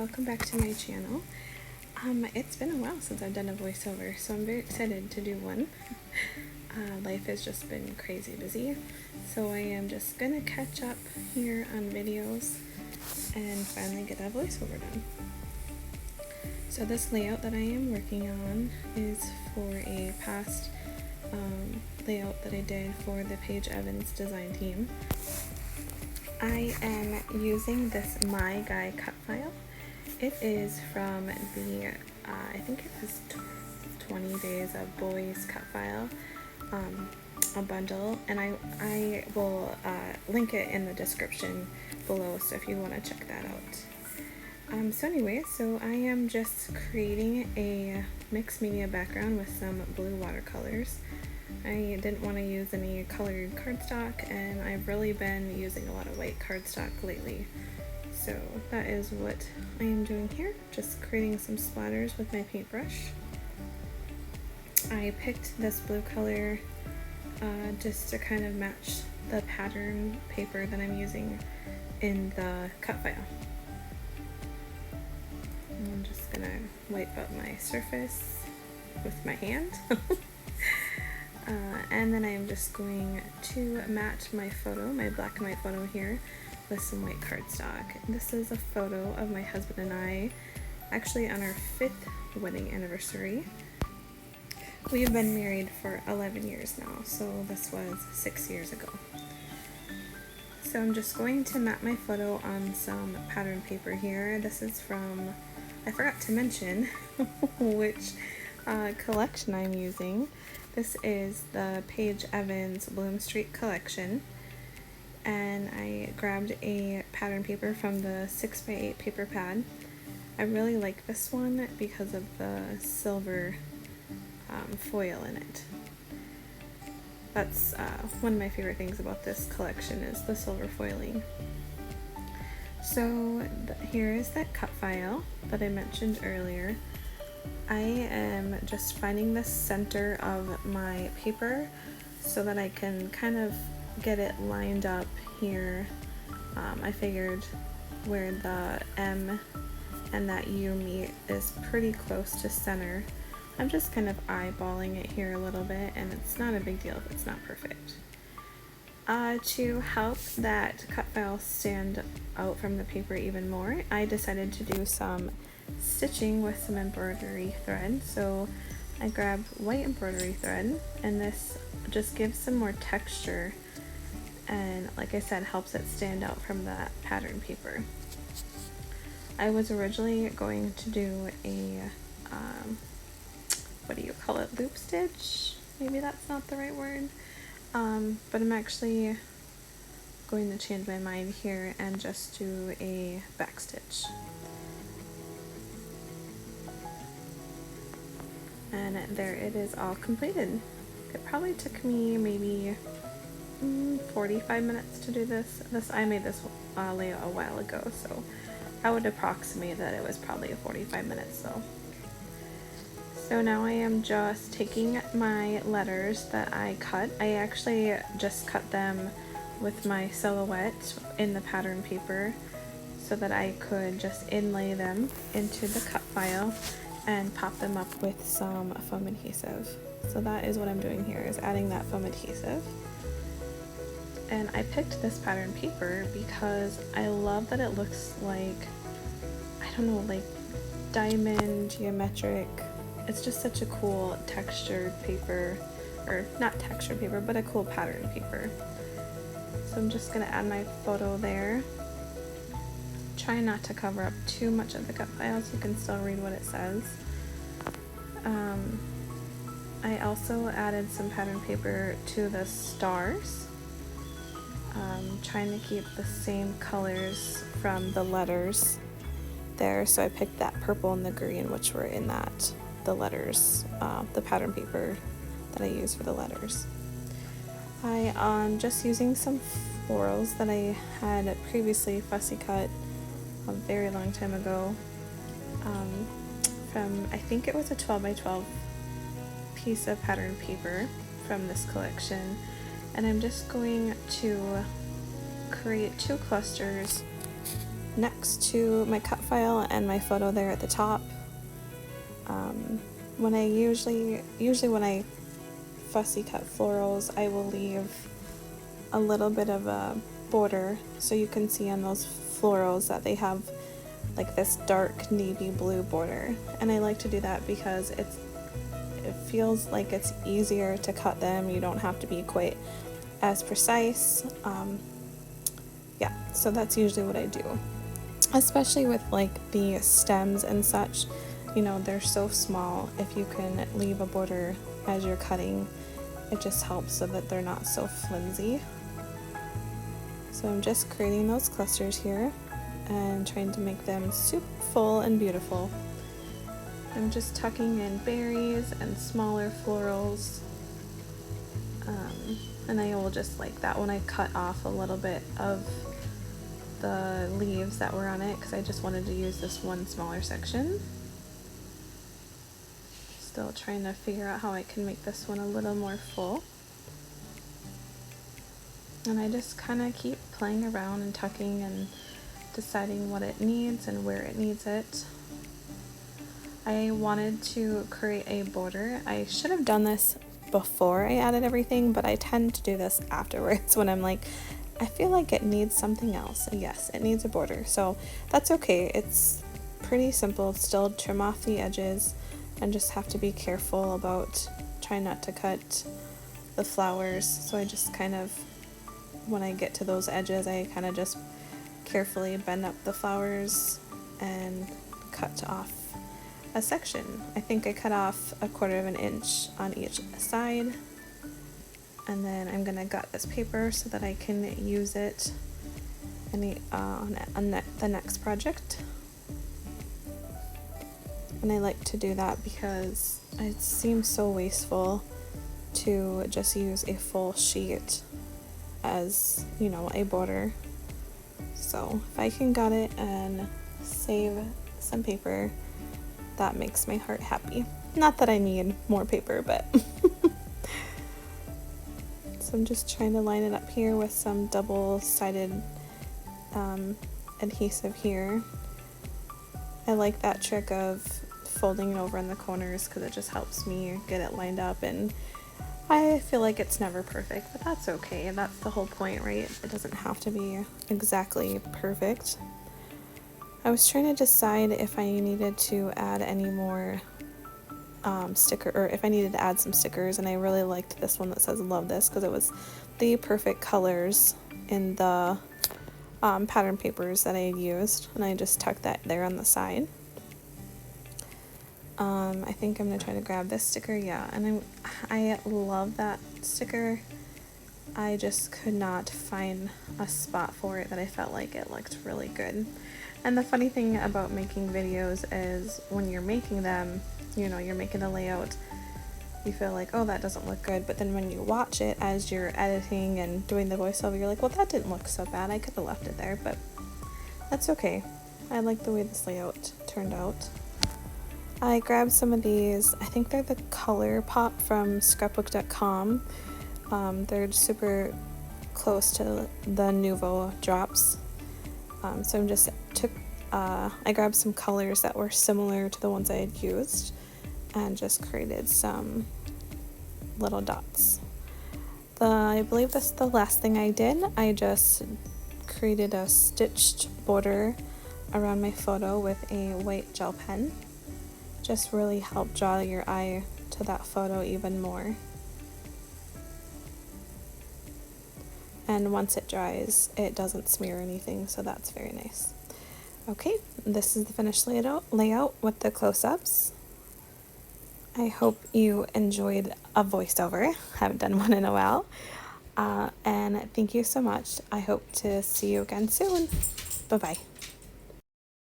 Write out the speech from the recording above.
welcome back to my channel. It's been a while since I've done a voiceover, so I'm very excited to do one. Life has just been crazy busy, so I am just gonna catch up here on videos and finally get a voiceover done. So this layout that I am working on is for a past layout that I did for the Paige Evans design team. I am using this My Guy cut file. It is from the, I think it was 20 Days of Boys cut file, a bundle, and I will link it in the description below, so if you want to check that out. So anyway, so I am just creating a mixed media background with some blue watercolors. I didn't want to use any colored cardstock, and I've really been using a lot of white cardstock lately. So that is what I am doing here, just creating some splatters with my paintbrush. I picked this blue color just to kind of match the pattern paper that I'm using in the cut file. I'm just gonna wipe up my surface with my hand. And then I'm just going to match my photo, my black and white photo here, with some white cardstock. This is a photo of my husband and I, actually on our 5th wedding anniversary. We've been married for 11 years now, so this was 6 years ago. So I'm just going to map my photo on some pattern paper here. This is from, I forgot to mention which collection I'm using. This is the Paige Evans Bloom Street collection, and I grabbed a pattern paper from the 6x8 paper pad. I really like this one because of the silver foil in it. That's one of my favorite things about this collection is the silver foiling. So here is that cut file that I mentioned earlier. I am just finding the center of my paper so that I can kind of get it lined up here. I figured where the M and that U meet is pretty close to center. I'm just kind of eyeballing it here a little bit, and it's not a big deal if it's not perfect. To help that cut file stand out from the paper even more, I decided to do some stitching with some embroidery thread. So I grabbed white embroidery thread, and this just gives some more texture and, like I said, helps it stand out from that pattern paper. I was originally going to do a what do you call it, loop stitch? Maybe that's not the right word, but I'm actually going to change my mind here and just do a back stitch. And there it is, all completed. It probably took me maybe 45 minutes to do this. I made this layout a while ago, so I would approximate that it was probably 45 minutes though. So now I am just taking my letters that I cut. I actually just cut them with my silhouette in the pattern paper so that I could just inlay them into the cut file and pop them up with some foam adhesive. So that is what I'm doing here, is adding that foam adhesive. And I picked this pattern paper because I love that it looks like, I don't know, like diamond geometric. It's just such a cool textured paper, or not textured paper, but a cool pattern paper. So I'm just gonna add my photo there. Try not to cover up too much of the cut file so you can still read what it says. I also added some pattern paper to the stars, trying to keep the same colors from the letters there. So I picked that purple and the green, which were in the letters, the pattern paper that I use for the letters. I'm just using some florals that I had previously fussy cut a very long time ago, from, I think it was a 12x12 piece of pattern paper from this collection, and I'm just going to create 2 clusters next to my cut file and my photo there at the top. When I usually when I fussy cut florals, I will leave a little bit of a border, so you can see on those florals that they have like this dark navy blue border, and I like to do that because it feels like it's easier to cut them. You don't have to be quite as precise. Yeah, so that's usually what I do, especially with like the stems and such. You know, they're so small. If you can leave a border as you're cutting, it just helps so that they're not so flimsy. So I'm just creating those clusters here and trying to make them super full and beautiful. I'm just tucking in berries and smaller florals. And I will just, like that one, I cut off a little bit of the leaves that were on it because I just wanted to use this one smaller section. Still trying to figure out how I can make this one a little more full. And I just kind of keep playing around and tucking and deciding what it needs and where it needs it. I wanted to create a border. I should have done this before I added everything, but I tend to do this afterwards when I'm like, I feel like it needs something else. Yes, it needs a border, so that's okay. It's pretty simple. Still trim off the edges and just have to be careful about trying not to cut the flowers. So I just kind of, when I get to those edges, I kind of just carefully bend up the flowers and cut off a section. I think I cut off 1/4 of an inch on each side, and then I'm gonna gut this paper so that I can use it on the next project. And I like to do that because it seems so wasteful to just use a full sheet as, you know, a border. So if I can gut it and save some paper, that makes my heart happy. Not that I need more paper, but so I'm just trying to line it up here with some double-sided adhesive here. I like that trick of folding it over in the corners because it just helps me get it lined up, and I feel like it's never perfect, but that's okay. That's the whole point, right? It doesn't have to be exactly perfect. I was trying to decide if I needed to add any more or if I needed to add some stickers, and I really liked this one that says love this because it was the perfect colors in the pattern papers that I had used, and I just tucked that there on the side. I think I'm gonna try to grab this sticker, yeah, and I love that sticker. I just could not find a spot for it that I felt like it looked really good. And the funny thing about making videos is when you're making them, you know, you're making a layout, you feel like, oh, that doesn't look good, but then when you watch it as you're editing and doing the voiceover, you're like, well, that didn't look so bad. I could have left it there, but that's okay. I like the way this layout turned out. I grabbed some of these, I think they're the Color Pop from scrapbook.com. They're super close to the Nuvo drops. So I'm just I grabbed some colors that were similar to the ones I had used and just created some little dots. I believe that's the last thing I did. I just created a stitched border around my photo with a white gel pen. Just really help draw your eye to that photo even more. And once it dries, it doesn't smear anything, so that's very nice. Okay, this is the finished layout with the close-ups. I hope you enjoyed a voiceover. Haven't done one in a while. And thank you so much. I hope to see you again soon. Bye-bye.